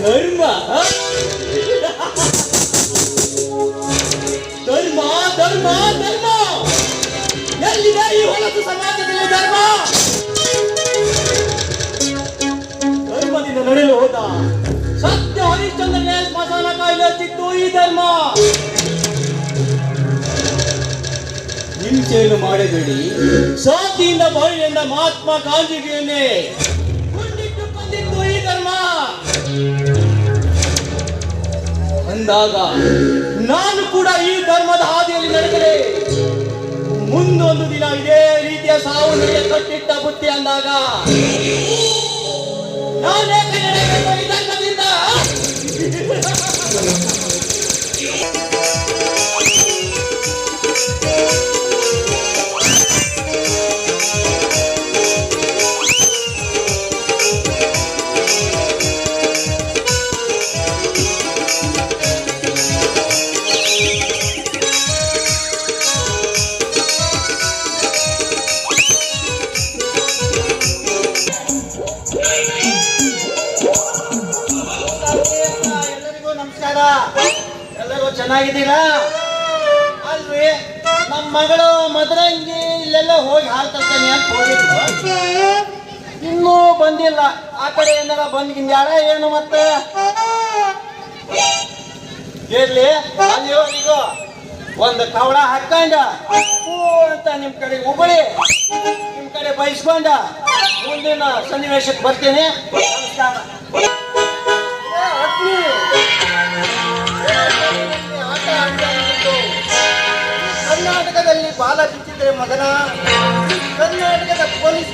ಧರ್ಮ ಧರ್ಮ ಧರ್ಮ ಧರ್ಮ ಎಲ್ಲಿದೆ ಈ ಹೊಲಸು ಸಮಾಜದಲ್ಲಿ ಧರ್ಮ? ಧರ್ಮದಿಂದ ನಡೆಯಲು ಹೋದ ಸತ್ಯ ಹರಿಶ್ಚಂದ್ರನೇ ಸ್ಮಶಾನ ಕಾಯಿಲೆ ಹಚ್ಚಿತ್ತು ಈ ಧರ್ಮ. ಹಿಂಸೆಯನ್ನು ಮಾಡಬೇಡಿ, ಶಾಂತಿಯಿಂದ ಬಾಯಿಯಿಂದ ಮಹಾತ್ಮ ಗಾಂಧೀಜಿಯನ್ನೇ ಗುಂಡಿಟ್ಟು ಕೊಂದಿತ್ತು ಈ ಧರ್ಮ. ಅಂದಾಗ ನಾನು ಕೂಡ ಈ ಧರ್ಮದ ಹಾದಿಯಲ್ಲಿ ನಡೆದರೆ ಮುಂದೊಂದು ದಿನ ಇದೇ ರೀತಿಯ ಸಾವು ನಡೆಯ ಕಟ್ಟಿಟ್ಟ ಬುತ್ತಿ ಅಂದಾಗ ನಾನೇಕೆ ನಡೆಯಬೇಕು ಈ ಧರ್ಮದಿಂದ? ಎಲ್ಲರೂ ಚೆನ್ನಾಗಿದ್ದೀರಾ ಅಲ್ರಿ? ನಮ್ಮ ಮಗಳು ಮದರಂಗಿ ಇಲ್ಲೆಲ್ಲ ಹೋಗಿ ಹಾಡ್ತಾನೆ ಅಂತ ಹೋಗಿದ್ರು, ಇನ್ನೂ ಬಂದಿಲ್ಲ. ಆ ಕಡೆ ಏನಾರ ಬಂದ್ಗಿಂದ್ಯಾಳ ಏನು? ಮತ್ತೆ ಇರ್ಲಿ, ಅಲ್ಲಿ ಈಗ ಒಂದು ಕವಳ ಹಾಕೊಂಡ ಹೂ ಅಂತ ನಿಮ್ ಕಡೆ ಉಗುಳಿ ನಿಮ್ ಕಡೆ ಬಯಸ್ಕೊಂಡ ಮುಂದಿನ ಸನ್ನಿವೇಶಕ್ಕೆ ಬರ್ತೀನಿ. ನಮಸ್ಕಾರ. ಕರ್ನಾಟಕದಲ್ಲಿ ಬಾಲ ಬಿಚ್ಚಿದ್ರೆ ಮಗನ, ಕರ್ನಾಟಕದ ಪೊಲೀಸ್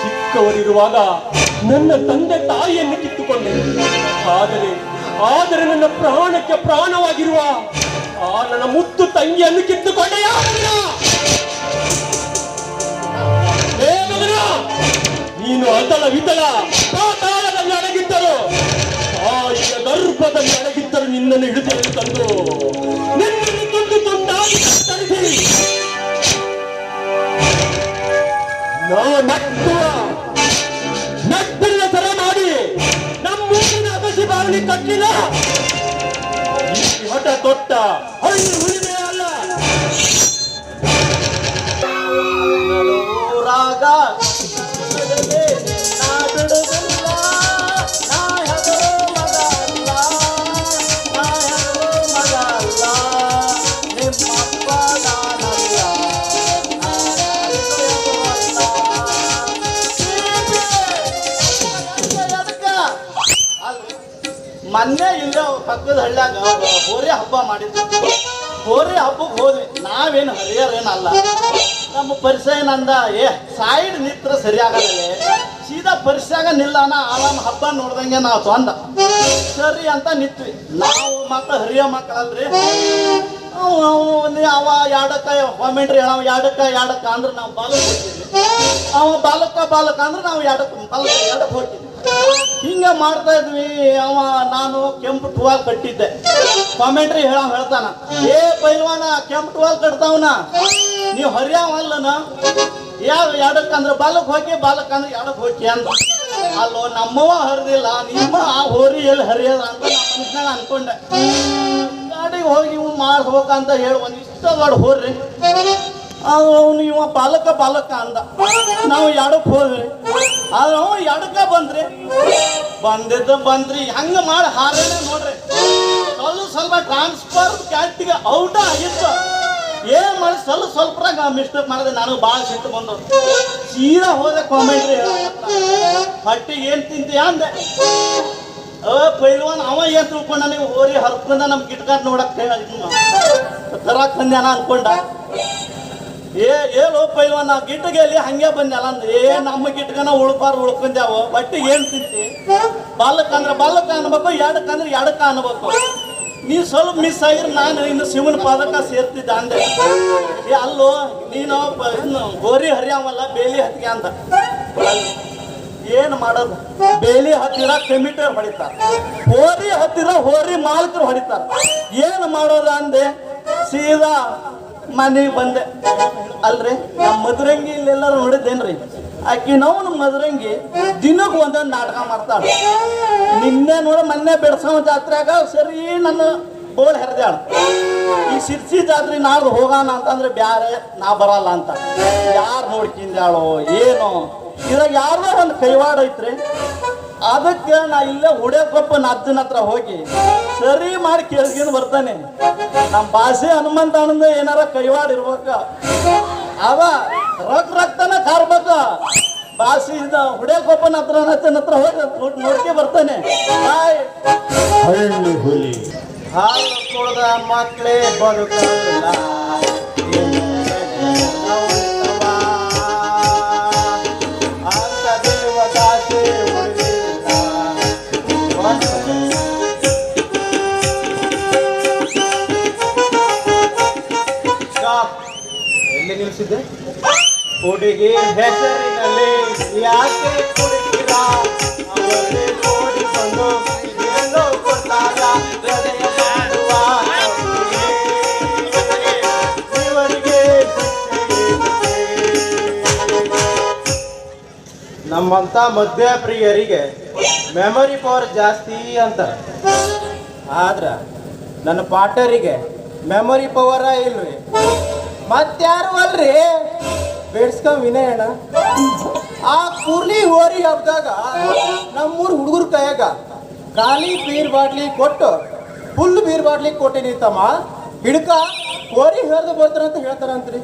ಚಿಕ್ಕವರಿರುವಾಗ ನನ್ನ ತಂದೆ ತಾಯಿಯನ್ನು ಕಿತ್ತುಕೊಂಡೆ. ಆದರೆ ನನ್ನ ಪ್ರಾಣಕ್ಕೆ ಪ್ರಾಣವಾಗಿರುವ ಆ ನನ್ನ ಮುತ್ತು ತಂಗಿಯನ್ನು ಕಿತ್ತುಕೊಂಡೆಯ ಮಗನ? ನೀನು ಅತಲ ವಿತಲ ಪಾತಾಳದಲ್ಲಿ ಅಡಗಿದ್ದರು, ತಾಯಿಯ ಗರ್ಭದಲ್ಲಿ ಅಡಗಿದ್ದರು ನಿನ್ನನ್ನು ಹಿಡಿದು ತಂದು ನಿನ್ನನ್ನು ತುಂಡು ತುಂಡಾಗಿ ಕತ್ತರಿಸಿ ನಟ್ಟನ್ನ ಸರ ಮಾಡಿ ನಮ್ಮೂರಿನ ಅಗಸಿ ಬಾವಳಿ ಕಟ್ಟಿಲ್ಲ. ಈ ಹೊಟ ತೊಟ್ಟ ಹಳ್ಳಿ ಉಳಿಮೆ ಅಲ್ಲ. ರಾಗ ಮೊನ್ನೆ ಇಲ್ಲ ಪಕ್ಕದ ಹಳ್ಳ್ಯಾಗ ಹೋರಿ ಹಬ್ಬ ಮಾಡಿದ್ವಿ. ಹೋರಿ ಹಬ್ಬಕ್ಕೆ ಹೋದ್ವಿ. ನಾವೇನು ಹರಿಯರೇನಲ್ಲ, ನಮ್ಮ ಪರಿಚಯ ನಂದ ಸೈಡ್ ನಿತ್ರ ಸರಿಯಾಗಲ್ಲ, ಸೀದಾ ಪರಿಚಯಾಗ ನಿಲ್ಲಾನ ಆರಾಮ್ ಹಬ್ಬ ನೋಡ್ದಂಗೆ ನಾವು ತೊಂದ ಸರಿ ಅಂತ ನಿತ್ವಿ. ನಾವು ಮಕ್ಕಳು ಹರಿಯೋ ಮಕ್ಕಳಲ್ರಿ. ಅವ ಎರಡಕ್ಕ ಕಾಮೆಂಟ್ರಿ ಹೇಳವ ಎರಡಕ್ಕ ಅಂದ್ರೆ ನಾವು ಬಾಲಕ್ ಹೋಗ್ತೀವಿ, ಅವ ಬಾಲಕ ಅಂದ್ರೆ ನಾವು ಎರಡಕ್ಕೆ ಹೋಗ್ತೀವಿ. ಹಿಂಗ ಮಾಡ್ತಾ ಇದ್ವಿ. ನಾನು ಕೆಂಪು ಟುವಾಲ್ ಕಟ್ಟಿದ್ದೆ. ಕಾಮೆಂಟ್ರಿ ಹೇಳ್ತಾನ, ಪೈಲ್ವಾನ ಕೆಂಪು ಟುವಾಲ್ ಕಟ್ತಾವನ, ನೀವು ಹರಿಯಾವಲ್ಲನ ಯಾವ ಎರಡಕ್ಕಂದ್ರೆ ಬಾಲಕ್ ಅಂದ್ರೆ ಎರಡಕ್ಕೆ ಹೋಗಿ ಅಂದ. ಅಲ್ಲೋ ನಮ್ಮವ ಹರಿದಿಲ್ಲ, ನಿಮ್ಮ ಆ ಹೋರಿ ಎಲ್ಲಿ ಹರಿಯದ ಅಂತ ನಮ್ಮ ಮನುಷ್ಯನಾಗ ಅನ್ಕೊಂಡೆ. ಗಾಡಿಗೆ ಹೋಗಿ ಇವ್ ಮಾಡ್ಬೇಕಂತ ಹೇಳಿ ಒಂದು ಇಷ್ಟ ದೊಡ್ಡ ಹೋರ್ರಿ. ಅವನು ಇವ ಬಾಲಕ ಅಂದ. ನಾವು ಎರಡಕ್ಕೆ ಹೋದ್ರಿ. ಆದ್ರೆ ಅವ ಎರಡಕ್ಕ ಬಂದ್ರಿ ಹಂಗ ಮಾಡಿ ಹಾರೇನೆ ನೋಡ್ರಿ. ಸ್ವಲ್ಪ ಟ್ರಾನ್ಸ್ಫರ್ ಕ್ಯಾಟಿಗೆ ಔಟ ಆಗಿತ್ತು. ಏನ್ ಮಾಡಿ ಸ್ವಲ್ಪ ಮಿಸ್ಟೇಕ್ ಮಾಡಿದೆ. ನನಗೆ ಭಾಳ ಸಿಟ್ಟು ಬಂದವು. ಸೀದಾ ಹೋದೆ ಕಾಮೆಂಟ್ರಿ ಹೊಟ್ಟಿಗೆ ಏನ್ ತಿಂತೀಯ ಅಂದೆ. ಪೈಲ್ವಾನ್ ಅವ ಏನ್ ತಿಳ್ಕೊಂಡ, ನೀವು ಹೋರಿ ಹರ್ಕೊಂಡ ನಮ್ ಗಿಟ್ಕಾರ್ ನೋಡಕ್ ತರಾಕ್ ಬಂದ್ಯಾನ ಅನ್ಕೊಂಡ. ಹೇಳು ಪೈಲ್ವಾನ್, ನಾ ಗಿಟ್ಟಗೆಲ್ಲಿ ಹಂಗೆ ಬಂದ್ಯಾಲ ಅಂದ. ನಮ್ಮ ಗಿಟ್ಕನ ಉಳ್ಕೊಂಡ್ಯಾವ. ಹೊಟ್ಟಿಗೆ ಏನ್ ತಿಂತಿ? ಬಾಲಕ್ ಅಂದ್ರೆ ಬಾಲಕ ಅನ್ಬೇಕು, ಎಡಕ್ಕಂದ್ರೆ ಎಡಕ್ಕ ಅನ್ಬೇಕು. ನೀ ಸ್ವಲ್ಪ ಮಿಸ್ ಆಗಿರ್ ನಾನು ಇನ್ನು ಶಿವನ ಪಾದಕ ಸೇರ್ತಿದ್ದ ಅಂದೆ. ಅಲ್ಲೋ ನೀನು ಗೋರಿ ಹರಿಯಾವಲ್ಲ, ಬೇಲಿ ಹತ್ತಿಗೆ ಅಂದ. ಏನ್ ಮಾಡೋದು? ಬೇಲಿ ಹತ್ತಿರ ಕಮಿಟರ್ ಹೊಡಿತಾರ, ಹೋರಿ ಹತ್ತಿರ ಹೋರಿ ಮಾಲಕರು ಹೊಡಿತಾರ. ಏನ್ ಮಾಡೋದ ಅಂದೆ. ಸೀದಾ ಮನೆಗೆ ಬಂದೆ. ಅಲ್ರಿ ನಮ್ಮ ಮದುರಂಗಿ ಇಲ್ಲೆಲ್ಲರೂ ನೋಡಿದ್ದೇನ್ರಿ. ಆಕಿ ನಾವು ಮದುರಂಗಿ ದಿನಕ್ಕೆ ಒಂದೊಂದು ನಾಟಕ ಮಾಡ್ತಾಳೆ. ನಿನ್ನೆ ನೋಡ ಮೊನ್ನೆ ಬೆಡ್ಸವ ಜಾತ್ರೆಯಾಗ ಸರಿ ನನ್ನ ಬೋಳ್ ಹೆರ್ದ್ಯಾಳ. ಈ ಸಿರ್ಸಿ ಜಾತ್ರೆ ನಾಡ್ದು ಹೋಗೋಣ ಅಂತಂದ್ರೆ ಬ್ಯಾರೆ ನಾ ಬರಲ್ಲ ಅಂತ. ಯಾರು ನೋಡ್ಕಿಂದ್ಯಾಳೋ ಏನೋ. ಇದ್ರಾಗ ಯಾರೋ ಒಂದು ಕೈವಾಡ ಐತ್ರಿ. ಅದಕ್ಕೆ ನಾ ಇಲ್ಲೇ ಹುಡಿಯಕೊಪ್ಪ ಅಜ್ಜನ ಹತ್ರ ಹೋಗಿ ಸರಿ ಮಾಡಿ ಕೇಳ್ಕೊಂಡು ಬರ್ತಾನೆ. ನಮ್ಮ ಭಾಷೆ ಹನುಮಂತ ಅಣ್ಣಂದ ಏನಾರ ಕೈವಾಡ ಇರ್ಬೇಕ. ಅವ ರಕ್ತನ ಕಾರ್ಬೇಕ. ಭಾಷೆ ಹುಡಿಯಕೊಪ್ಪನ ಹತ್ರ ಹೋಗಿ ನೋಡ್ಕೆ ಬರ್ತಾನೆ. ಹಾಲು ಕುಡ್ದ ಮಕ್ಕಳೇ ಬದುಕಲ್ಲ, ಎಲ್ಲಿ ನಿಲ್ಸಿದ್ದೆ? ಹುಡುಗಿ ಹೆಸರಿನಲ್ಲಿ ಯಾಕೆ ಕುಡಿತೀರಾ? ಅವರೇ ನೋಡಿಕೊಂಡು ಏನೋ ಕೊಟ್ಟಾಗ ಹೃದಯ ಮಾಡುವ ಇವರಿಗೆ. ನಮ್ಮಂತ ಮದ್ಯಪ್ರಿಯರಿಗೆ ಮೆಮೊರಿ ಪವರ್ ಜಾಸ್ತಿ ಅಂತ, ಆದ್ರ ನನ್ನ ಪಾಟರಿಗೆ ಮೆಮೊರಿ ಪವರ ಇಲ್ರಿ. ಮತ್ಯಾರು ಅಲ್ರಿ ಬೇಡ್ಸ್ಕೊಂಡ್ ವಿನಯಣ್ಣ. ಆ ಕೂರ್ಲಿ ಹೋರಿ ಹಬ್ದಾಗ ನಮ್ಮೂರ್ ಹುಡುಗರ ಕೈಯಾಗ ಖಾಲಿ ಬೀರ್ ಬಾಟ್ಲಿ ಕೊಟ್ಟು ಫುಲ್ ಬೀರ್ ಬಾಟ್ಲಿ ಕೊಟ್ಟಿನಿ ತಮ್ಮ, ಹಿಡ್ಕ ಹೋರಿ ಹರಿದು ಬರ್ತಾರಂತ ಹೇಳ್ತಾರಂತ್ರಿ.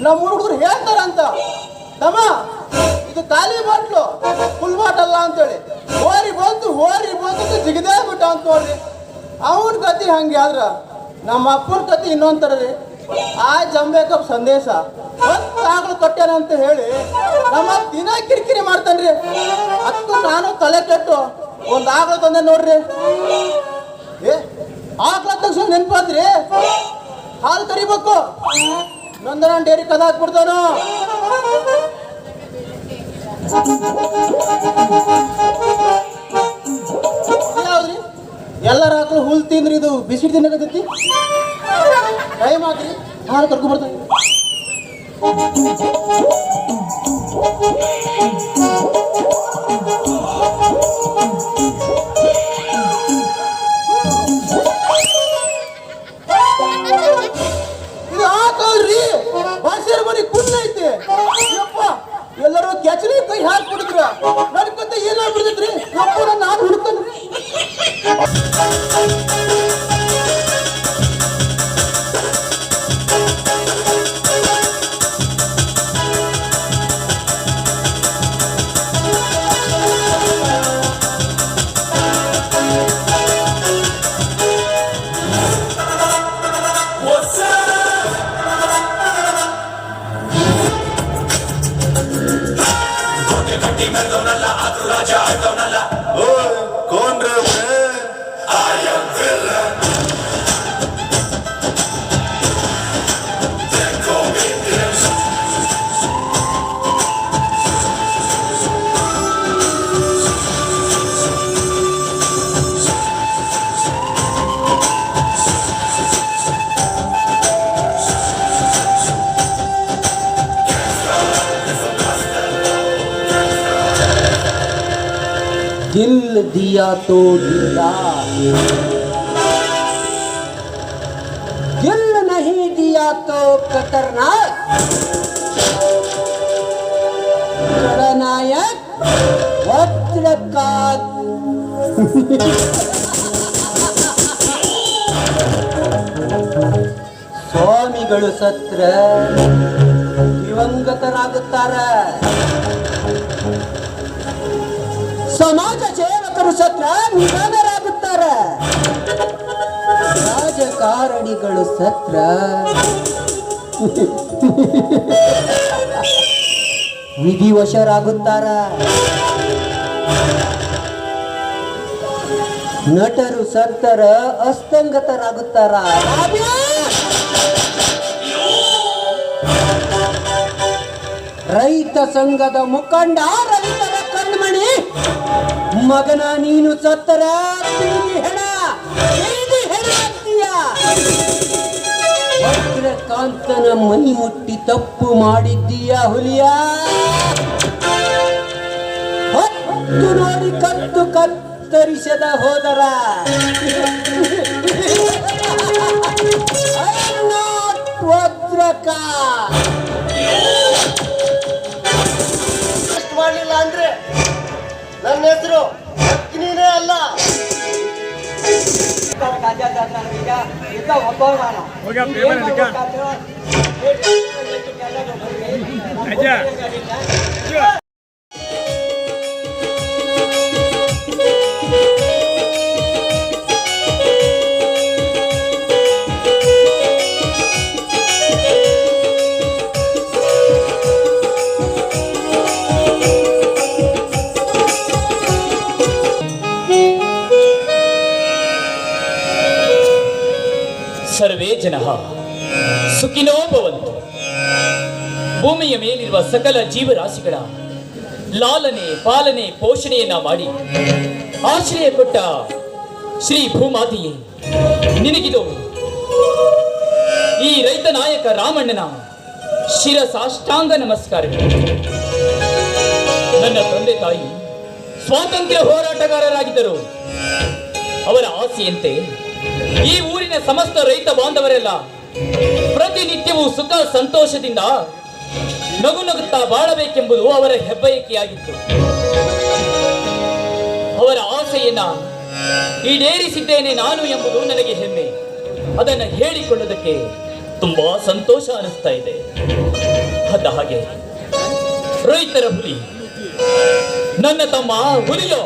ನಮ್ಮೂರ್ ಹುಡುಗರು ಹೇಳ್ತಾರಂತ, ತಮ್ಮ ಇದು ಖಾಲಿ ಬಾಟ್ಲು ಫುಲ್ ಬಾಟಲ್ಲ ಅಂತೇಳಿ. ಹೋರಿ ಬಂದು ಜಿಗದೇ ಬಿಟ್ಟ ಅಂತ ನೋಡ್ರಿ. ಅವನ ಕತಿ ಹಂಗೆ ಆದ್ರ ನಮ್ಮ ಅಪ್ಪನ ಕತಿ ಇನ್ನೊಂಥರ ರೀ. ಆ ಜಂಬೇಕಪ್ ಸಂದೇಶ ಆಗ್ಲು ಕಟ್ಟ್ಯಾನ ಅಂತ ಹೇಳಿ ನಮ್ಮ ದಿನ ಕಿರಿಕಿರಿ ಮಾಡ್ತಾನ್ರಿ. ಅದಕ್ಕೂ ನಾನು ತಲೆ ಕೆಟ್ಟು ಒಂದ್ ಆಗ್ಲ ತಂದೆ ನೋಡ್ರಿ. ಆಗ್ಲ ತಕ್ಷಣ ನೆನ್ಪಾದ್ರಿ, ಹಾಲು ಕರಿಬೇಕು, ನಂದನ ಡೇರಿ ಕದ ಹಾಕ್ಬಿಡ್ತಾನು. ಯಾವ್ದ್ರಿ ಎಲ್ಲರ ಹಾಕಲು ಹುಲ್ ತಿಂದ್ರಿ, ಇದು ಬಿಸಿಟ್ ತಿನ್ನಕತ್ತೈತಿ. ಟೈಮ್ ಆಗ್ರಿ, ಹಾಲು ಕರ್ಕೊಂಡ್ಬರ್ತಾನೆ. ಇದು ಹಾಕಲ್ರಿ, ಬಾಸಿರ್ ಮನಿ ಕುನ್ನೈತಿ. ಎಲ್ಲರೂ ಕೆಚಲಿ ಕೈ ಹಾಕ್ಬಿಡಿದ್ರ ನಡ್ಕೊಂತ ಏನಾಗ್ಬಿಡ್ತೈತ್ರಿ. ನಾನು ಹುಡುಕ್ತಾನ್ರಿ. दिल दिया तो दिया, दिल नहीं दिया तो खतरनाक, खलनायक वज्रकात. ಸ್ವಾಮಿಗಳು ಸತ್ರ ದಿವಂಗತರಾಗುತ್ತಾರೆ. ಸಮಾಜ ಸೇವಕರು ಸತ್ರ ನಿಧನರಾಗುತ್ತಾರೆ, ರಾಜಕಾರಣಿಗಳು ಸತ್ರ ವಿಧಿವಶರಾಗುತ್ತಾರ, ನಟರು ಸತ್ತರ ಅಸ್ತಂಗತರಾಗುತ್ತಾರ. ರೈತ ಸಂಘದ ಮುಖಂಡ, ರೈತರ ಕಣ್ಮಣಿ ಮಗನ, ನೀನು ಸತ್ತರ ಬೀದಿ ಹೆಣ ಅಂತೀಯ. ವಜ್ರಕಾಂತನ ಮೈ ಮುಟ್ಟಿ ತಪ್ಪು ಮಾಡಿದ್ದೀಯ ಹುಲಿಯ. ಹೊತ್ತು ನೋಡಿ ಕತ್ತು ಕತ್ತರಿಸದ ಹೋದರ ವಜ್ರಕ ಮಾಡಲಿಲ್ಲ ಅಂದ್ರೆ ನನ್ನ ಹೆಸರು ಅಗ್ನಿನೇ ಅಲ್ಲ. ಸರ್ವೇ ಜನಃ ಸುಖಿನೋ ಭವಂತು. ಭೂಮಿಯ ಮೇಲಿರುವ ಸಕಲ ಜೀವರಾಶಿಗಳ ಲಾಲನೆ ಪಾಲನೆ ಪೋಷಣೆಯನ್ನ ಮಾಡಿ ಆಶ್ರಯ ಕೊಟ್ಟ ಶ್ರೀ ಭೂಮಾತೆಯೇ, ನಿನಗಿದು ಈ ರೈತ ನಾಯಕ ರಾಮಣ್ಣನ ಶಿರಸಾಷ್ಟಾಂಗ ನಮಸ್ಕಾರಗಳು. ನನ್ನ ತಂದೆ ತಾಯಿ ಸ್ವಾತಂತ್ರ್ಯ ಹೋರಾಟಗಾರರಾಗಿದ್ದರು. ಅವರ ಆಸೆಯಂತೆ ಈ ಊರಿನ ಸಮಸ್ತ ರೈತ ಬಾಂಧವರೆಲ್ಲ ಪ್ರತಿನಿತ್ಯವೂ ಸುಖ ಸಂತೋಷದಿಂದ ನಗು ನಗುತ್ತಾ ಬಾಳಬೇಕೆಂಬುದು ಅವರ ಹೆಬ್ಬಯಕೆಯಾಗಿತ್ತು. ಅವರ ಆಸೆಯನ್ನ ಈಡೇರಿಸಿದ್ದೇನೆ ನಾನು ಎಂಬುದು ನನಗೆ ಹೆಮ್ಮೆ. ಅದನ್ನು ಹೇಳಿಕೊಳ್ಳುವುದಕ್ಕೆ ತುಂಬಾ ಸಂತೋಷ ಅನಿಸ್ತಾ ಇದೆ. ಅದ ಹಾಗೆ ರೈತರ ಹುಲಿ ನನ್ನ ತಮ್ಮ ಹುಲಿಯೋ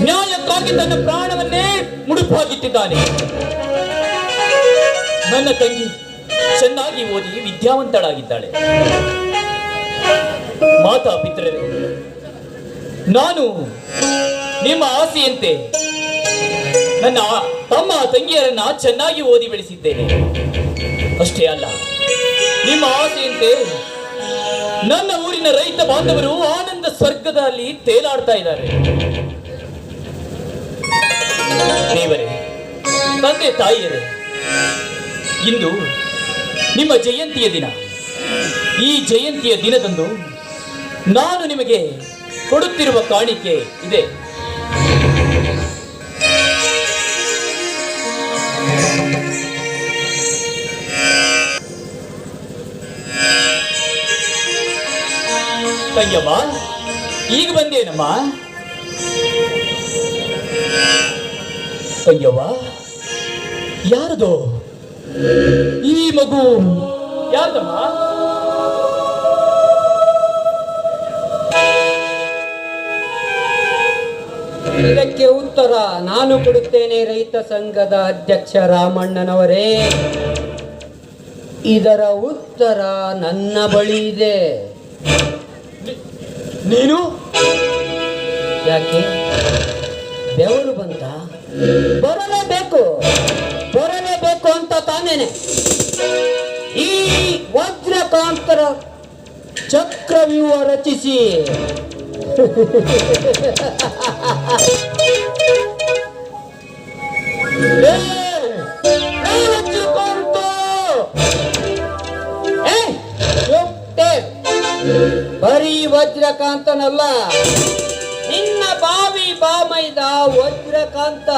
ನ್ಯಾಯಕ್ಕಾಗಿ ತನ್ನ ಪ್ರಾಣವನ್ನೇ ಮುಡುಪಾಗಿಟ್ಟಿದ್ದಾನೆ. ನನ್ನ ತಂಗಿ ಚೆನ್ನಾಗಿ ಓದಿ ವಿದ್ಯಾವಂತಳಾಗಿದ್ದಾಳೆ. ಮಾತಾ ಪಿತರರೇ, ನಾನು ನಿಮ್ಮ ಆಸೆಯಂತೆ ನನ್ನ ತಮ್ಮ ತಂಗಿಯರನ್ನ ಚೆನ್ನಾಗಿ ಓದಿ ಬೆಳೆಸಿದ್ದೇನೆ. ಅಷ್ಟೇ ಅಲ್ಲ, ನಿಮ್ಮ ಆಸೆಯಂತೆ ನನ್ನ ಊರಿನ ರೈತ ಬಾಂಧವರು ಆನಂದ ಸ್ವರ್ಗದಲ್ಲಿ ತೇಲಾಡ್ತಾ ಇದ್ದಾರೆ. ದೇವರೇ, ತಂದೆ ತಾಯಿಯರೇ, ಇಂದು ನಿಮ್ಮ ಜಯಂತಿಯ ದಿನ. ಈ ಜಯಂತಿಯ ದಿನದಂದು ನಾನು ನಿಮಗೆ ಕೊಡುತ್ತಿರುವ ಕಾಣಿಕೆ ಇದೆ. ತಂಗಮ್ಮ, ಈಗ ಬಂದೇನಮ್ಮ? ತಂಗವ್ವ, ಯಾರದು ಈ ಮಗು? ಯಾರ್ದಮ್ಮ? ಇದಕ್ಕೆ ಉತ್ತರ ನಾನು ಕೊಡುತ್ತೇನೆ ರೈತ ಸಂಘದ ಅಧ್ಯಕ್ಷ ರಾಮಣ್ಣನವರೇ. ಇದರ ಉತ್ತರ ನನ್ನ ಬಳಿ ಇದೆ. ನೀನು ಯಾಕೆ ಬೆವರು ಬಂತ? ಬರಲೇಬೇಕು ಅಂತ ತಾನೇನೆ ಈ ವಜ್ರಕಾಂತರ ಚಕ್ರವ್ಯೂಹ ರಚಿಸಿ ಬರೀ ವಜ್ರಕಾಂತನಲ್ಲ, ನಿನ್ನ ಬಾವಿ ಬಾಮೈದ ವಜ್ರಕಾಂತ.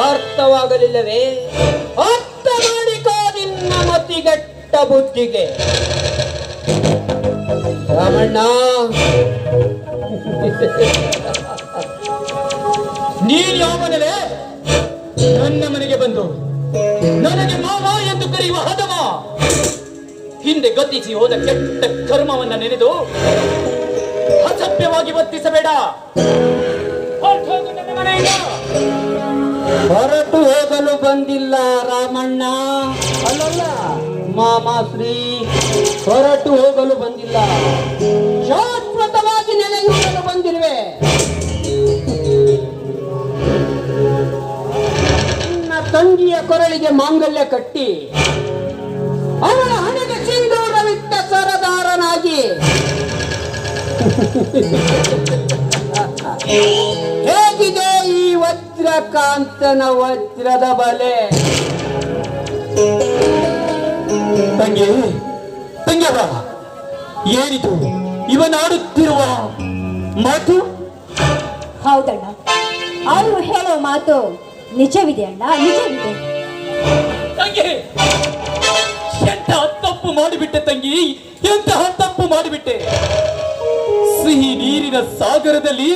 ಅರ್ಥವಾಗಲಿಲ್ಲವೇ? ಅರ್ಥ ಮಾಡಿಕೋ ನಿನ್ನ ಮತಿಗೆಟ್ಟ ಬುದ್ಧಿಗೆ. ರಾಮಣ್ಣ, ನೀನು ಯಾವನವೇ ನನ್ನ ಮನೆಗೆ ಬಂದು ನನಗೆ ಮಾವ ಎಂದು ಕರೆಯುವ ಹದಮ? ಹಿಂದೆ ಗತಿಸಿ ಹೋದ ಕೆಟ್ಟ ಕರ್ಮವನ್ನ ನೆನೆದು ಅಸಭ್ಯವಾಗಿ ವರ್ತಿಸಬೇಡ. ಹೊರ್ಟ್ ಹೋಗು ನನ್ನ ಮನೆಯಿಂದ. ಹೊರಟು ಹೋಗಲು ಬಂದಿಲ್ಲ ರಾಮಣ್ಣ, ಅಲ್ಲಲ್ಲ ಮಾಮಾಶ್ರೀ, ಹೊರಟು ಹೋಗಲು ಬಂದಿಲ್ಲ, ಶಾಶ್ವತವಾಗಿ ನೆಲೆಯೂರಲು ಬಂದಿರುವೆ. ನನ್ನ ತಂಗಿಯ ಕೊರಳಿಗೆ ಮಾಂಗಲ್ಯ ಕಟ್ಟಿ ಅವಳ ಹಣೆಗೆ ಸಿಂಧೂರವಿಟ್ಟ ಸರದಾರನಾಗಿ ಹೇಗಿದೆ ಈ ವಜ್ರಕಾಂತನ ವಜ್ರದ ಬಲೆ? ತಂಗಿ, ತಂಗ್ಯವ, ಏನಿದು ಇವನಾಡುತ್ತಿರುವ ಮಾತು? ಹೌದಣ್ಣ, ಅವರು ಹೇಳೋ ಮಾತು ನಿಜವಿದೆ ಅಣ್ಣ, ನಿಜವಿದೆ. ತಂಗಿ, ಎಂತಹ ತಪ್ಪು ಮಾಡಿಬಿಟ್ಟೆ ತಂಗಿ, ಎಂತಹ ತಪ್ಪು ಮಾಡಿಬಿಟ್ಟೆ. ಸಿಹಿ ನೀರಿನ ಸಾಗರದಲ್ಲಿ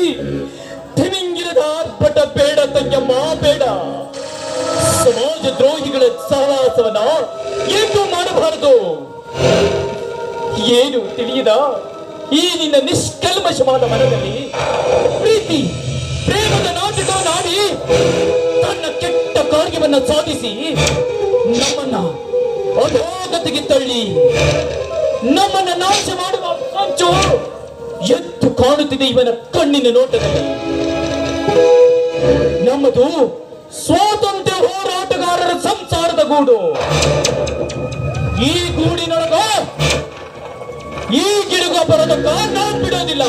ತಿಮಿಂಗಿರದ ಆರ್ಭಟ ಬೇಡ ತಂಗಮ್ಮ, ಬೇಡ. ಸಮಾಜ ದ್ರೋಹಿಗಳ ಸಹವಾಸವನ್ನ ಏನು ಮಾಡಬಾರದು. ಏನು ತಿಳಿಯದ ಈ ನಿನ್ನ ನಿಷ್ಕಲ್ಮಶವಾದ ಮನದಲ್ಲಿ ಪ್ರೀತಿ ಪ್ರೇಮದ ನಾಟಕವನ್ನಾಡಿ ತನ್ನ ಕೆಟ್ಟ ಕಾರ್ಯವನ್ನ ಸಾಧಿಸಿ ನಮ್ಮನ್ನ ಅಧೋಗತಿಗೆ ತಳ್ಳಿ ನಮ್ಮನ್ನ ನಾಶ ಮಾಡುವ ಸಂಚು ಎದ್ದು ಕಾಣುತ್ತಿದೆ ಇವನ ಕಣ್ಣಿನ ನೋಟದಲ್ಲಿ. ನಮ್ಮದು ಸ್ವಾತಂತ್ರ್ಯ ಹೋರಾಟಗಾರರ ಸಂಸಾರದ ಗೂಡು. ಈ ಗೂಡಿನೊಳಗ ಈ ಗಿಡಗ ಬರೋದಕ್ಕ ನಾವು ಬಿಡೋದಿಲ್ಲ.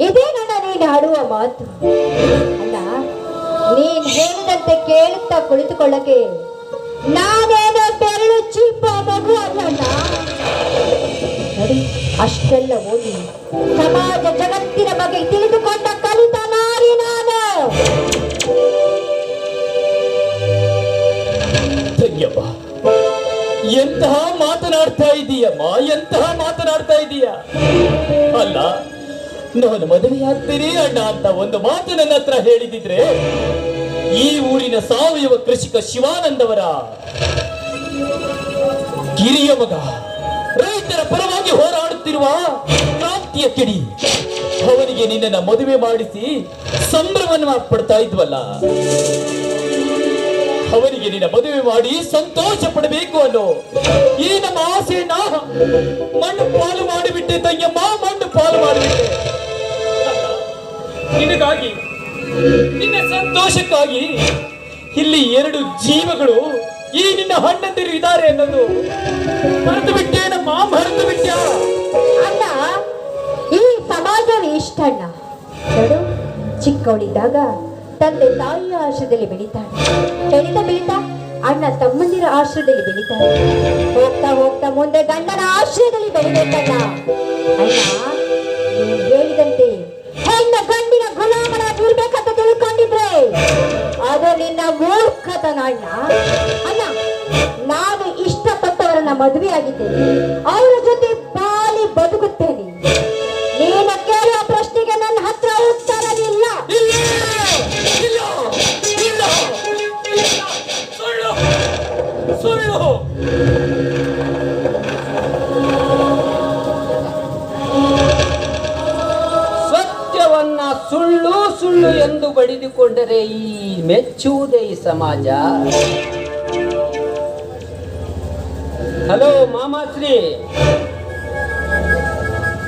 ಇದೇನಣ್ಣ ನೀನು ಆಡುವ ಮಾತು? ಅಣ್ಣ, ನೀನ್ ಹೇಳಿದಂತೆ ಕೇಳುತ್ತಾ ಕುಳಿತುಕೊಳ್ಳಕ್ಕೆ ನಾನೇನೋ ಬೆರಳು ಚೀಪ ಮಗು ಅಲ್ಲಣ್ಣ. ನೋಡಿ, ಅಷ್ಟೆಲ್ಲ ಓದಿ ಸಮಾಜ ಜಗತ್ತಿನ ಬಗ್ಗೆ ತಿಳಿದುಕೊಂಡ ಕಲಿತ ನಾರಿ ನಾನು. ತಂಗ್ಯಪ್ಪ, ಎಂತಹ ಮಾತನಾಡ್ತಾ ಇದೀಯಮ್ಮ, ಎಂತಹ ಮಾತನಾಡ್ತಾ ಇದೀಯ. ಅಲ್ಲ, ನಾನು ಮದುವೆಯಾಗ್ತೀನಿ ಅಣ್ಣ ಅಂತ ಒಂದು ಮಾತು ನನ್ನ ಹತ್ರ ಹೇಳಿದಿದ್ರೆ ಈ ಊರಿನ ಸಾವಯವ ಕೃಷಿಕ ಶಿವಾನಂದವರ ಕಿರಿಯ ಮಗ, ರೈತರ ಪರವಾಗಿ ಹೋರಾಡುತ್ತಿರುವ ಕ್ರಾಂತಿಯ ಕಿಡಿ, ಅವನಿಗೆ ನಿನ್ನನ್ನ ಮದುವೆ ಮಾಡಿಸಿ ಸಂಭ್ರಮವನ್ನು ಪಡ್ತಾ ಇದ್ವಲ್ಲ. ಅವನಿಗೆ ನಿನ್ನ ಮದುವೆ ಮಾಡಿ ಸಂತೋಷ ಪಡಬೇಕು ಅನ್ನೋ ಈ ನಮ್ಮ ಆಸೆಯನ್ನ ಮಣ್ಣು ಪಾಲು ಮಾಡಿಬಿಟ್ಟೆ ತಂಗಮ್ಮ, ಮಣ್ಣು ಪಾಲು ಮಾಡಿಬಿಟ್ಟೆ. ನಿನಗಾಗಿ, ನಿನ್ನ ಸಂತೋಷಕ್ಕಾಗಿ ಇಲ್ಲಿ 2 ಜೀವಗಳು ಈ ನಿನ್ನ ಹಣ್ಣಂದಿರು ಇದ್ದಾರೆ ಅನ್ನೋದು ಮರೆತು ಬಿಟ್ಟೆ ನಮ್ಮ, ಮರೆತು ಬಿಟ್ಟ. ಅಣ್ಣ, ಈ ಸಮಾಜವೇ ಇಷ್ಟ ಅಣ್ಣ. ನೋಡು, ಚಿಕ್ಕವಳಿದ್ದಾಗ ತಂದೆ ತಾಯಿಯ ಆಶ್ರಯದಲ್ಲಿ ಬೆಳೀತಾಳೆ, ಬೆಳೀತಾ ಅಣ್ಣ ತಮ್ಮಂದಿರ ಆಶ್ರಯದಲ್ಲಿ ಬೆಳೀತಾಳೆ, ಹೋಗ್ತಾ ಹೋಗ್ತಾ ಮುಂದೆ ಗಂಡನ ಆಶ್ರಯದಲ್ಲಿ ಬೆಳಿಬೇಕಣ್ಣ. ಅಣ್ಣ, ನೀನು ಹೇಳಿದಂತೆ ಹೆಣ್ಣ ಗಂಡಿನ ಗುಲಾಮನ ಇರ್ಬೇಕಂತ ತಿಳ್ಕೊಂಡಿದ್ರೆ ಅದು ನಿನ್ನ ಮೂರ್ಖತನ ಅಣ್ಣ. ಅಣ್ಣ, ನಾನು ಇಷ್ಟಪಟ್ಟವರನ್ನ ಮದುವೆ ಆಗಿದ್ದೇನೆ, ಅವರ ಜೊತೆ ಬಾಳಿ ಬದುಕುತ್ತೇನೆ. ನೀನು ಕೇಳುವ ಪ್ರಶ್ನೆಗೆ ನನ್ನ ಹತ್ರ ಉತ್ತರವಿಲ್ಲ. ಸುಳ್ಳು. ಸತ್ಯವನ್ನ ಸುಳ್ಳು ಸುಳ್ಳು ಎಂದು ಬಡಿದುಕೊಂಡರೆ ಈ ಮೆಚ್ಚುವುದೇ ಈ ಸಮಾಜ. ಹಲೋ ಮಾಮಾಶ್ರೀ,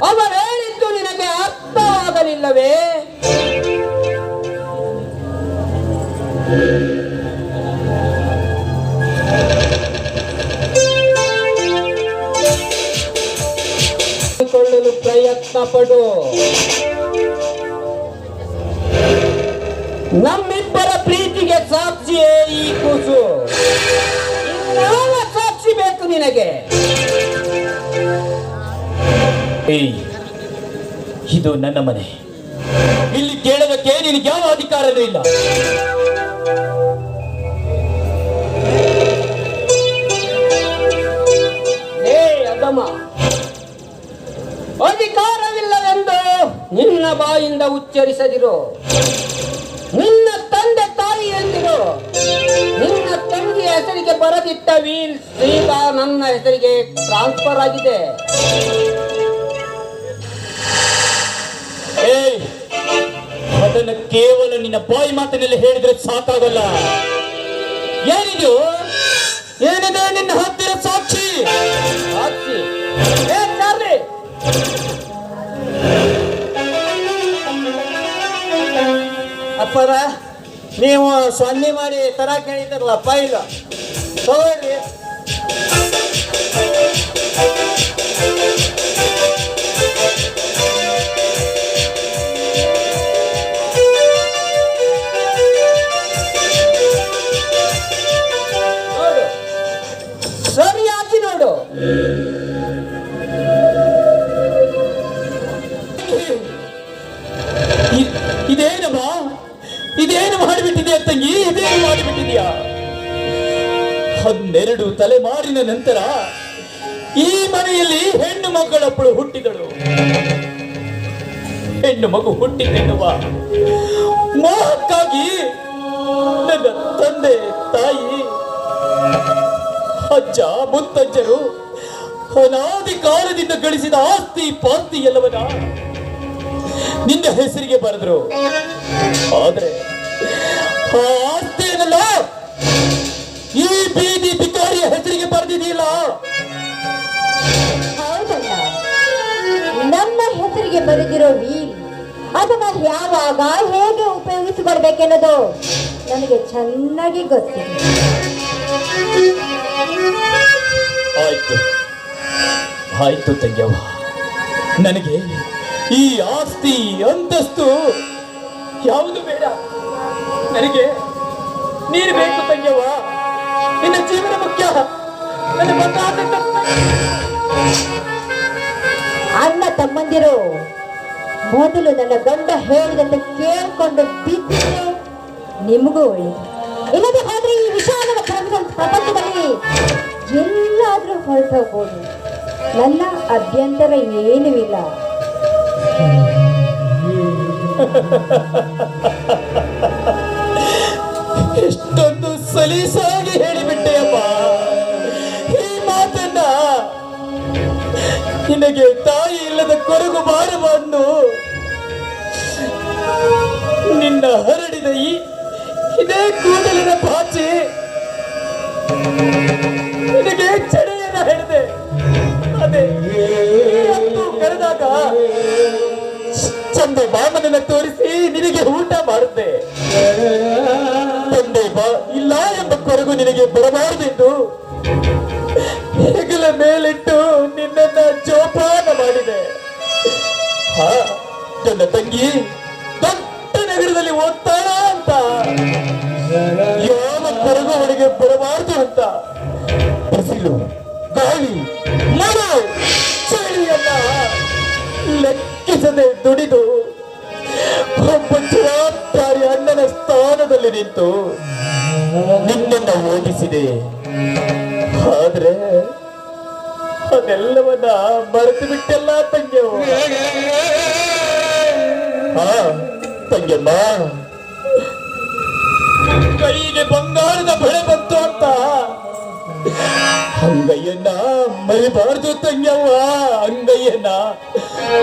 ಅವರು ಹೇಳಿದ್ದು ನಿನಗೆ ಅರ್ಥವಾಗಲಿಲ್ಲವೇ? ಕೊಳ್ಳಲು ಪ್ರಯತ್ನ ಪಡು. ನಮ್ಮಿಬ್ಬರ ಪ್ರೀತಿಗೆ ಸಾಕ್ಷಿಯೇ ಈ ಕೂಸು. ಇನ್ಯಾವ ಸಾಕ್ಷಿ ಬೇಕು ನಿನಗೆ? ಇದು ನನ್ನ ಮನೆ, ಇಲ್ಲಿ ಕೇಳೋದಕ್ಕೆ ನಿನಗೆ ಯಾವ ಅಧಿಕಾರವೂ ಇಲ್ಲ. ಅದಮ್ಮ, ಅಧಿಕಾರವಿಲ್ಲವೆಂದು ನಿನ್ನ ಬಾಯಿಂದ ಉಚ್ಚರಿಸದಿರು. ನಿನ್ನ ತಂದೆ ತಾಯಿ ಎಂದಿರು, ನಿನ್ನ ತಂಗಿಯ ಹೆಸರಿಗೆ ಬರದಿಟ್ಟ ವೀಲ್ ಈಗ ನನ್ನ ಹೆಸರಿಗೆ ಟ್ರಾನ್ಸ್ಫರ್ ಆಗಿದೆ. ಏಯ್, ಅದನ್ನ ಕೇವಲ ನಿನ್ನ ಬಾಯಿ ಮಾತಿನಲ್ಲಿ ಹೇಳಿದ್ರೆ ಸಾಕಾಗಲ್ಲ. ಏನಿದು? ಏನಿದೆ ನಿನ್ನ ಹತ್ತಿರ ಸಾಕ್ಷಿ? ಸಾಕ್ಷಿ? ಏ ಚಾರ್ಲಿ, ಅಪ್ಪರ ನೀವು ಸೊನ್ನೆ ಮಾಡಿ ತರ ಕೇಳಿದ್ರಲ್ಲ ಫೈಲ್ ತಗೊಳ್ರಿ. ನೋಡು, ಸರಿ ಹಾಕಿ ನೋಡು. ಇದೇನಮ್ಮ? ಇದೇನು ಮಾಡಿಬಿಟ್ಟಿದ್ಯಾ ತಂಗಿ? ಇದೇನು ಮಾಡಿಬಿಟ್ಟಿದ್ಯಾ? 12 ತಲೆಮಾರಿನ ನಂತರ ಈ ಮನೆಯಲ್ಲಿ ಹೆಣ್ಣು ಮಕ್ಕಳೊಬ್ಬಳು ಹುಟ್ಟಿದಳು. ಹೆಣ್ಣು ಮಗು ಹುಟ್ಟಿದೆನ್ನುವ ಮೋಹಕ್ಕಾಗಿ ನನ್ನ ತಂದೆ ತಾಯಿ ಅಜ್ಜ ಮುತ್ತಜ್ಜರು ಅನಾದಿ ಕಾಲದಿಂದ ಗಳಿಸಿದ ಆಸ್ತಿ ಪಾಸ್ತಿ ಎಲ್ಲವನ್ನ ನಿನ್ನ ಹೆಸರಿಗೆ ಬರೆದ್ರು. ಆದ್ರೆ ಆ ಆಸ್ತಿಯನ್ನೆಲ್ಲ ಈ ಬೀದಿ ಬಿಕಾರಿಯ ಹೆಸರಿಗೆ ಬರೆದಿದೆಯಲ್ಲ. ಹೌದಲ್ಲ, ನಮ್ಮ ಹೆಸರಿಗೆ ಬರೆದಿರೋ ವೀಲ್ ಅದನ್ನ ಯಾವಾಗ ಹೇಗೆ ಉಪಯೋಗಿಸಿಕೊಳ್ಬೇಕೆನ್ನೋದು ನನಗೆ ಚೆನ್ನಾಗಿ ಗೊತ್ತಿದೆ. ಆಯ್ತು ಆಯ್ತು ತಂಗ್ಯವ್ವ, ನನಗೆ ಈ ಆಸ್ತಿ ಅಂತಸ್ತು ಯಾವುದು ಬೇಡ. ನನಗೆ ನೀನು ಬೇಕು ತಂಗ್ಯವ್ವ. ನಿನ್ನ ಜೀವನ ಮುಖ್ಯ. ನನ್ನ ಬಂಗಾರದ ಅಣ್ಣ ತಮ್ಮಂದಿರು ಮೊದಲು ನನ್ನ ಗಂಡ ಹೇಳಿದಂತೆ ಕೇಳಿಕೊಂಡು ಬಿದ್ದರೆ ನಿಮಗೂ ಒಳ್ಳೆಯದು. ಇಲ್ಲದೆ ಹೋದ್ರೆ ಈ ವಿಷಾದದ ಪ್ರಪಂಚದಲ್ಲಿ ಎಲ್ಲಾದ್ರೂ ಹೊರಟೋಗ್ಬೋದು. ನನ್ನ ಅಭ್ಯಂತರ ಏನೂ ಇಲ್ಲ. ಎಷ್ಟೊಂದು ಸಲೀಸಾಗಿ ಹೇಳಿಬಿಟ್ಟೆಯಪ್ಪ ಈ ಮಾತನ್ನ. ನಿನಗೆ ತಾಯಿ ಇಲ್ಲದ ಕೊರಗು ಬಾರಬಾರದು. ನಿನ್ನ ಹರಡಿದ ಇದೇ ಕೂದಲಿನ ಪಾಚಿ ನಿನಗೆ ಚಡೆಯನ್ನ ಹಿಡಿದೆ. ಅದೇ ಕರೆದಾಗ ಚಂದೆ ಮಾಮನನ್ನ ತೋರಿಸಿ ನಿನಗೆ ಊಟ ಮಾಡಿದ್ದೆ. ತಂದೆ ಬಾ ಇಲ್ಲ ಎಂಬ ಕೊರಗು ನಿನಗೆ ಬರಬಾರದೆಂದು ಹೆಗಲ ಮೇಲಿಟ್ಟು ನಿನ್ನನ್ನ ಜೋಪಾನ ಮಾಡಿದೆ. ಹಾ, ನನ್ನ ತಂಗಿ ದೊಡ್ಡ ನಗರದಲ್ಲಿ ಓದ್ತಾಳ ಅಂತ ಯಾವ ಕೊರಗು ಅವಳಿಗೆ ಬರಬಾರದು ಅಂತ ಬಿಸಿಲು, ಗಾಳಿ, ಮಳೆ, ಚಳಿಯನ್ನ ಲೆಕ್ಕಿಸದೆ ದುಡಿದು ಒಬ್ಬ ಜವಾಬ್ದಾರಿ ಅಣ್ಣನ ಸ್ಥಾನದಲ್ಲಿ ನಿಂತು ನಿನ್ನನ್ನ ಓದಿಸಿದೆ. ಆದ್ರೆ ಅದೆಲ್ಲವನ್ನ ಮರೆತು ಬಿಟ್ಟೆಲ್ಲ ತಂಗ್ಯವ್ವ. ಹಾ ತಂಗ್ಯಮ್ಮ, ಕೈಗೆ ಬಂಗಾರದ ಬಳೆ ಬಂತು ಅಂತ ಅಂಗೈಯನ್ನ ಮರಿಬಾರ್ದು ತಂಗ್ಯವ್ವ. ಅಂಗೈಯನ್ನ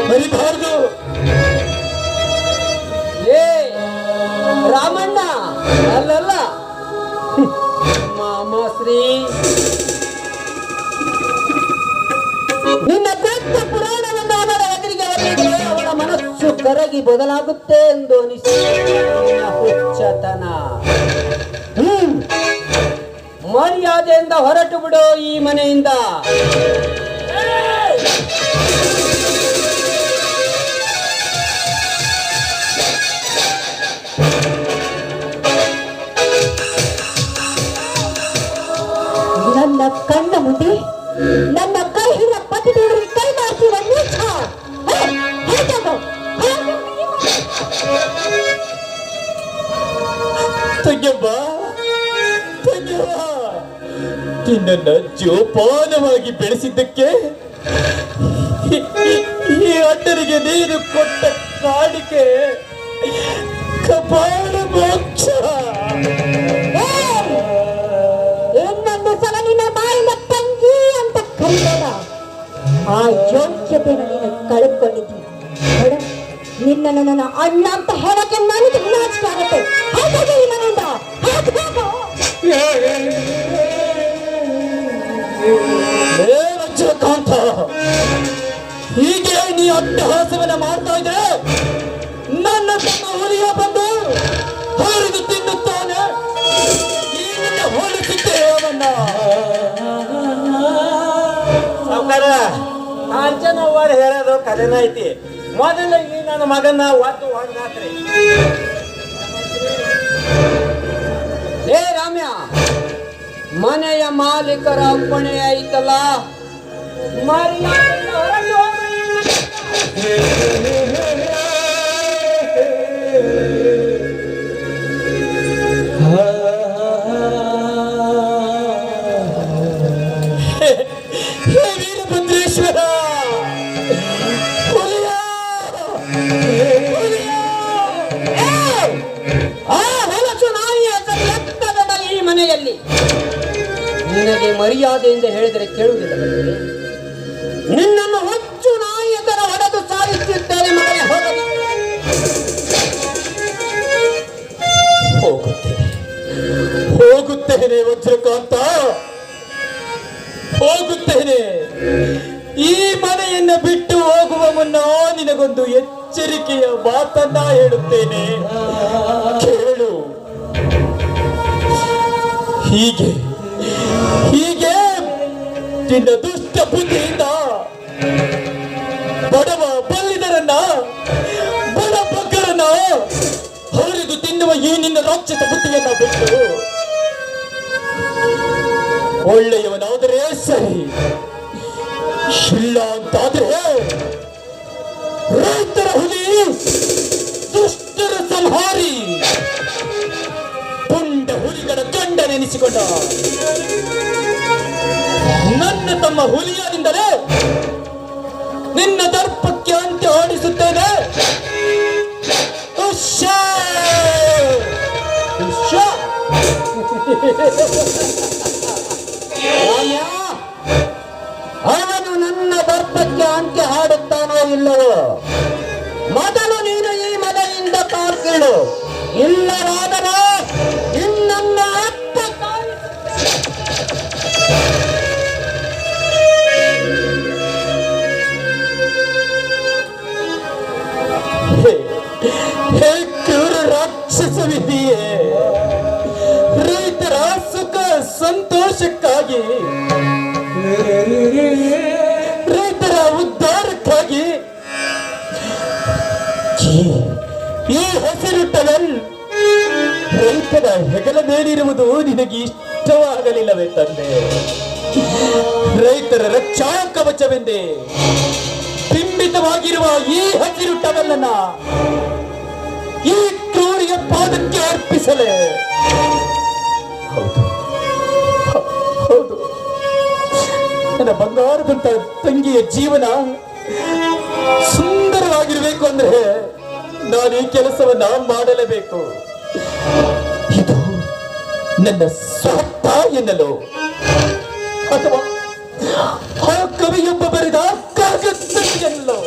ಮರಿಬಾರ್ದು. ಏ ರಾಮಣ್ಣ, ಅಲ್ಲಲ್ಲ ಮಾಮಾಶ್ರೀ, ನಿನ್ನ ದೊಡ್ಡ ಪುರಾಣವನ್ನು ಅವರ ಎದುರಿಗೆ ಓದಿದರೆ ಅವಳ ಮನಸ್ಸು ಕರಗಿ ಬದಲಾಗುತ್ತೆ ಎಂದು ಅನಿಸಿದ ಹುಚ್ಚತನ. ಮರ್ಯಾದೆಯಿಂದ ಹೊರಟು ಬಿಡು ಈ ಮನೆಯಿಂದ. ನನ್ನ ಕಣ್ಣ ಮುಂದೆ ನನ್ನ ಕೈ ಹಿಡಿದ ಪತಿ ದೇವರಿಗೆ ಕೈ ಮಾಡ್ತೀರ ನೀಚ. ತಂಗ್ಯಮ್ಮ, ತಂಗ್ಯವ್ವ, ನಿನ್ನನ್ನ ಜೋಪಾನವಾಗಿ ಬೆಳೆಸಿದ್ದಕ್ಕೆ ಈ ಅಣ್ಣನಿಗೆ ನೀನು ಕೊಟ್ಟ ಕಾಣಿಕೆ ಕಪಾಳ ಮೋಕ್ಷ. ಆ ಯೋಗ್ಯತೆಯನ್ನು ನೀನು ಕಳ್ಕೊಂಡಿದ್ದೀಯ ನೋಡು, ನಿನ್ನನ್ನು ನನ್ನ ಅಣ್ಣ ಅಂತ ಹೇಳಕ್ಕೆ ನನಗೆ ನಾಚಿಕೆ ಆಗುತ್ತೆ. ಹಾಗಾಗಿ ಈ ಮನೆಯಿಂದ ಹೊರಟು ಹೋಗು. ವಜ್ರಕಾಂತ, ಹೀಗೆ ನೀ ಅಟ್ಟಹಾಸವನ್ನ ಮಾಡ್ತಾ ಇದ್ರೆ ನನ್ನ ತಮ್ಮ ಹುಲಿಯ ಬಂದು ಹರಿದು ತಿನ್ನುತ್ತಾನೆ. ಈ ನಿನ್ನ ಹೋಲಿಸಿದ್ದೆ ಅವನ್ನ. ಸಾವುಕಾರ ಕಾಂಚನವ್ವರು ಹೇಳೋದು ಕಥೆನ ಐತಿ. ಮೊದಲು ಈ ನನ್ನ ಮಗನ ಒದ್ದು ಹೊಡೆದಾತ್ರಿ. ಏ ರಾಮ್ಯ, ಮನೆಯ ಮಾಲೀಕರ ಅಪ್ಪಣೆ ಐತಲ್ಲ, ಮರ್ಯಾದೆಯಿಂದ ಹೊರಟು ಹೋಗು ಈ ಮನೆಯಿಂದ. ಹೇ ವೀರಭದ್ರೇಶ್ವರ, ಹುಲಿಯ! ಹುಲಿಯ! ಆ ಹೊಲಸು ನಾಯಿಯ ಎತ್ತಬೇಡ ಈ ಮನೆಯಲ್ಲಿ. ನಿನಗೆ ಮರ್ಯಾದೆಯಿಂದ ಹೇಳಿದರೆ ಕೇಳುವುದಿಲ್ಲ. ನಿನ್ನನ್ನು ಹುಚ್ಚು ನಾಯಿಯ ತರ ಹೊಡೆದು ಸಾಯಿಸುತ್ತೇನೆ ಮಗನೇ. ಹೋಗುತ್ತೇನೆ, ಹೋಗುತ್ತೇನೆ ವಜ್ರಕಾಂತ, ಹೋಗುತ್ತೇನೆ. ಈ ಮನೆಯನ್ನ ಬಿಟ್ಟು ಹೋಗುವ ಮುನ್ನ ನಿನಗೊಂದು ಎಚ್ಚರಿಕೆಯ ಮಾತನ್ನ ಹೇಳುತ್ತೇನೆ, ಕೇಳು. ಹೀಗೆ ಹೀಗೆ ನಿನ್ನ ದುಷ್ಟ ಬುದ್ಧಿಯಿಂದ ಬಡವ ಬಲ್ಲಿದರನ್ನ, ಬಡ ಬಗ್ಗರನ್ನ ಹರಿದು ತಿನ್ನುವ ಈ ನಿನ್ನ ರಾಕ್ಷಸ ಬುದ್ಧಿಯನ್ನ ಬಿಟ್ಟು ಒಳ್ಳೆಯವನಾದರೆ ಸರಿ, ಇಲ್ಲ ಅಂತಾದ್ರೆ ರೈತರ ಹುಲಿ, ದುಷ್ಟರ ಸಂಹಾರಿ, ಪುಂಡ ಹುಲಿಗಳ ಗಂಡ ನೆನೆಸಿಕೊಂಡ ನನ್ನ ತಮ್ಮ ಹುಲಿಯನಿಂದಲೇ ನಿನ್ನ ದರ್ಪಕ್ಕೆ ಅಂತ್ಯ ಆಡಿಸುತ್ತೇನೆ. ಉಶ್ಶಾ! ಉಶ್ಶಾ! ರಾಮ್ಯ, ಅವನು ನನ್ನ ದರ್ಪಕ್ಕೆ ಅಂತ್ಯ ಹಾಡುತ್ತಾನೋ ಇಲ್ಲವೋ ಮೊದಲು ನೀನು ಈ ಮನೆಯಿಂದ ಕಾಲ್ಕೀಳು. ಇಲ್ಲವಾದರೆ ನಿನ್ನನ್ನು ಅಪ್ಪ ಹೇ ಕ್ರೂರ ರಾಕ್ಷಸ ವಿಧಿಯೇ, ರೈತರ ಸುಖ ಸಂತೋಷಕ್ಕಾಗಿ, ರೈತರ ಉದ್ಧಾರಕ್ಕಾಗಿ ಈ ಹಸಿರು ಟನಲ್ ರೈತರ ಹೆಗಲ ಮೇಲಿರುವುದು ನಿನಗೆ ಇಷ್ಟವಾಗಲಿಲ್ಲವೇ ತಂದೆ? ರೈತರ ರಕ್ಷಾ ಕವಚವೆಂದೇ ಬಿಂಬಿತವಾಗಿರುವ ಈ ಹಸಿರು ಟವಲನ್ನ ಈ ಕ್ರೂರಿಯ ಪಾದಕ್ಕೆ ಅರ್ಪಿಸಲೇ? ಹೌದು, ಹೌದು, ನನ್ನ ಬಂಗಾರದಂತ ತಂಗಿಯ ಜೀವನ ಸುಂದರವಾಗಿರ್ಬೇಕು ಅಂದ್ರೆ ನಾನು ಈ ಕೆಲಸವನ್ನ ಮಾಡಲೇಬೇಕು. ಇದು ನನ್ನ ಸ್ವಾರ್ಥ ಎನ್ನಲು ಅಥವಾ ಆ ಕವಿಯೊಬ್ಬ ಬರೆದ ಕಾಗದ ಎನ್ನಲು?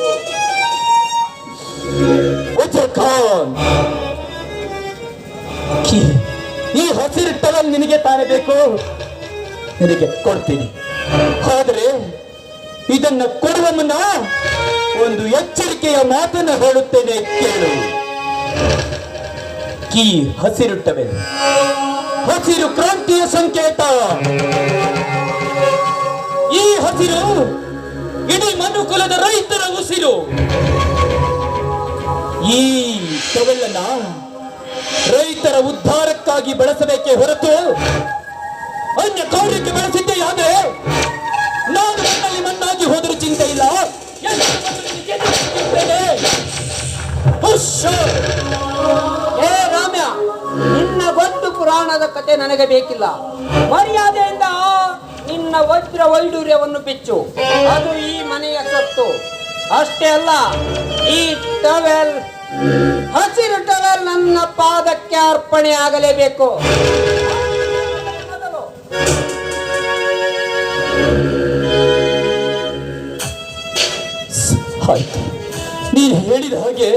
ವಜ್ರಖಾನ್, ಈ ಹಸಿರು ಟವಲ್ ನಿನಗೆ ತಾನೇ ಬೇಕು, ನಿನಗೆ ಕೊಡ್ತೀನಿ. ಆದರೆ ಇದನ್ನ ಕೊಡುವ ಮುನ್ನ ಒಂದು ಎಚ್ಚರಿಕೆಯ ಮಾತನ್ನ ಹೇಳುತ್ತೇನೆ, ಕೇಳು. ಈ ಹಸಿರು ಟವೆಲ್ ಹಸಿರು ಕ್ರಾಂತಿಯ ಸಂಕೇತ. ಈ ಹಸಿರು ಇಡೀ ಮನುಕುಲದ ರೈತರ ಉಸಿರು. ಈ ಟವೆಲ್ಲನ್ನ ರೈತರ ಉದ್ಧಾರಕ್ಕಾಗಿ ಬಳಸಬೇಕೇ ಹೊರತು ಅನ್ಯ ಕಾರ್ಯಕ್ಕೆ ಬಳಸಿದ್ದೆಯಾದ್ರೆ ನಾನು ಮಣ್ಣಲ್ಲಿ ಮಣ್ಣಾಗಿ ಹೋದರೂ ಚಿಂತೆ ಇಲ್ಲ. ಏ ರಾಮ್ಯ, ನಿನ್ನ ಗೊತ್ತು ಪುರಾಣದ ಕತೆ ನನಗೆ ಬೇಕಿಲ್ಲ. ಮರ್ಯಾದೆಯಿಂದ ನಿನ್ನ ವಜ್ರ ವೈಡೂರ್ಯವನ್ನು ಬಿಚ್ಚು. ಅದು ಈ ಮನೆಯ ಸೊತ್ತು. ಅಷ್ಟೇ ಅಲ್ಲ, ಈ ಟವೆಲ್, ಹಸಿರು ಟವೆಲ್ ನನ್ನ ಪಾದಕ್ಕೆ ಅರ್ಪಣೆ ಆಗಲೇಬೇಕು. ನೀನು ಹೇಳಿದ ಹಾಗೆ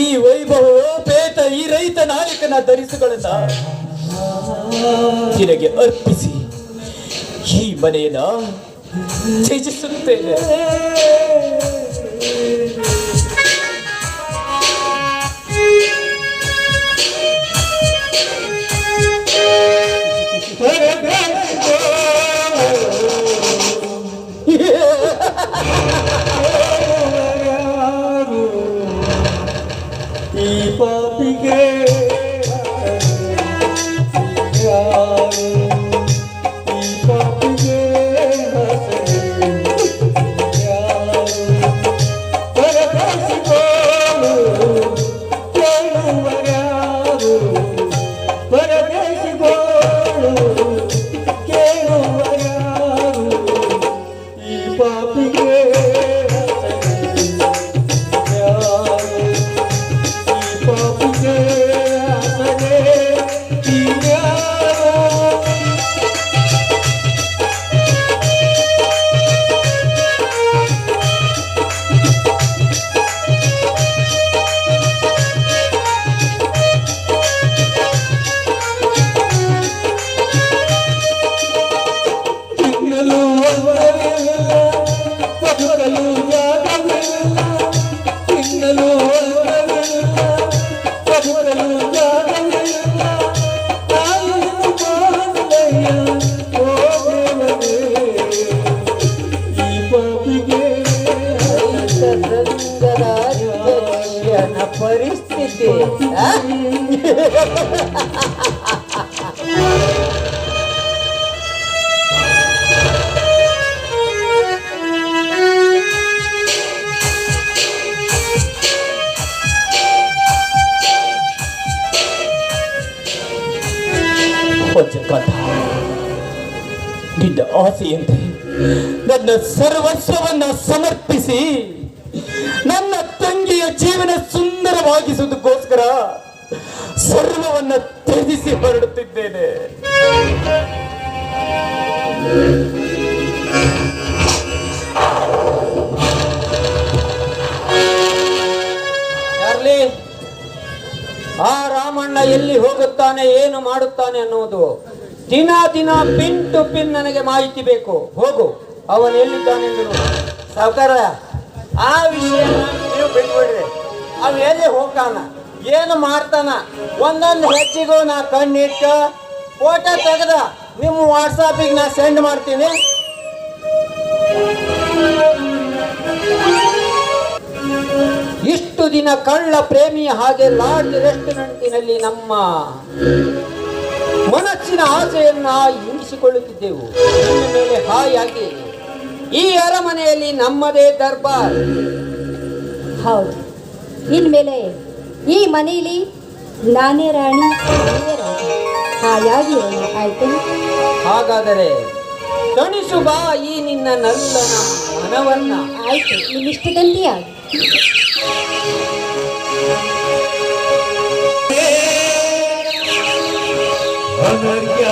ಈ ವೈಭವೋಪೇತ ಈ ರೈತ ನಾಯಕನ ಧರಿಸುಗಳನ್ನ ನಿನಗೆ ಅರ್ಪಿಸಿ ಈ ಮನೆಯನ್ನ ತ್ಯಜಿಸುತ್ತೇನೆ. ಈ ಪಾಪಿಗೆ ಪರಿಸ್ಥಿತಿ ನಿನ್ನ ಆಸೆಯಂತೆ ನನ್ನ ಸರ್ವಸ್ವವನ್ನ ಸಮರ್ಪಿಸಿ ನನ್ನ ತಂಗಿಯ ಜೀವನ ಸುಂದರವಾಗಿಸುವುದಕ್ಕೋಸ್ಕರ ಸರ್ವವನ್ನ ತ್ಯಜಿಸಿ ಹೊರಡುತ್ತಿದ್ದೇನೆ. ಚಾರ್ಲಿ, ಆ ರಾಮಣ್ಣ ಎಲ್ಲಿ ಹೋಗುತ್ತಾನೆ, ಏನು ಮಾಡುತ್ತಾನೆ ಅನ್ನುವುದು ದಿನ ದಿನ ಪಿನ್ ಟು ಪಿನ್ ನನಗೆ ಮಾಹಿತಿ ಬೇಕು. ಹೋಗು, ಅವನು ಎಲ್ಲಿದ್ದಾನೆಂದು ನೋಡು. ಸಾವುಕಾರ, ಆ ವಿಷಯ ನೀವು ಬಿಟ್ಬಿಡ್ರಿ. ಅವ ಎಲ್ಲಿ ಹೋಗ್ತಾನ, ಏನು ಮಾಡ್ತಾನ, ಒಂದೊಂದು ಹೆಚ್ಚಿಗೂ ನಾ ಕಣ್ಣಿಟ್ಟು ಫೋಟೋ ತೆಗೆದ ನಿಮ್ಮ ವಾಟ್ಸಾಪಿಗೆ ನಾ ಸೆಂಡ್ ಮಾಡ್ತೀನಿ. ಇಷ್ಟು ದಿನ ಕಳ್ಳ ಪ್ರೇಮಿಯ ಹಾಗೆ ಲಾಡ್ಜ್ ರೆಸ್ಟೋರೆಂಟಿನಲ್ಲಿ ನಮ್ಮ ಮನಸ್ಸಿನ ಆಸೆಯನ್ನ ಹಿಂಗಿಸಿಕೊಳ್ಳುತ್ತಿದ್ದೆವು. ಇನ್ನು ಮೇಲೆ ಹಾಯಾಗಿ ಈ ಅರಮನೆಯಲ್ಲಿ ನಮ್ಮದೇ ದರ್ಬಾರ್. ಹೌದು, ಇನ್ಮೇಲೆ ಈ ಮನೆಯಲ್ಲಿ ನಾನೇ ರಾಣಿ, ನೀವೇ ರಾಣಿ. ಹಾಯಾಗಿ ಇರೋಣ, ಆಯ್ತು? ಹಾಗಾದರೆ ತಣಿಸು ಬಾ ಈ ನಿನ್ನ ನಲ್ಲನ ಮನವನ್ನ. ಆಯ್ತು, ನಿಮ್ಮಿಷ್ಟದಂತೆ ಆಗಿ. ಅನರ್ಯ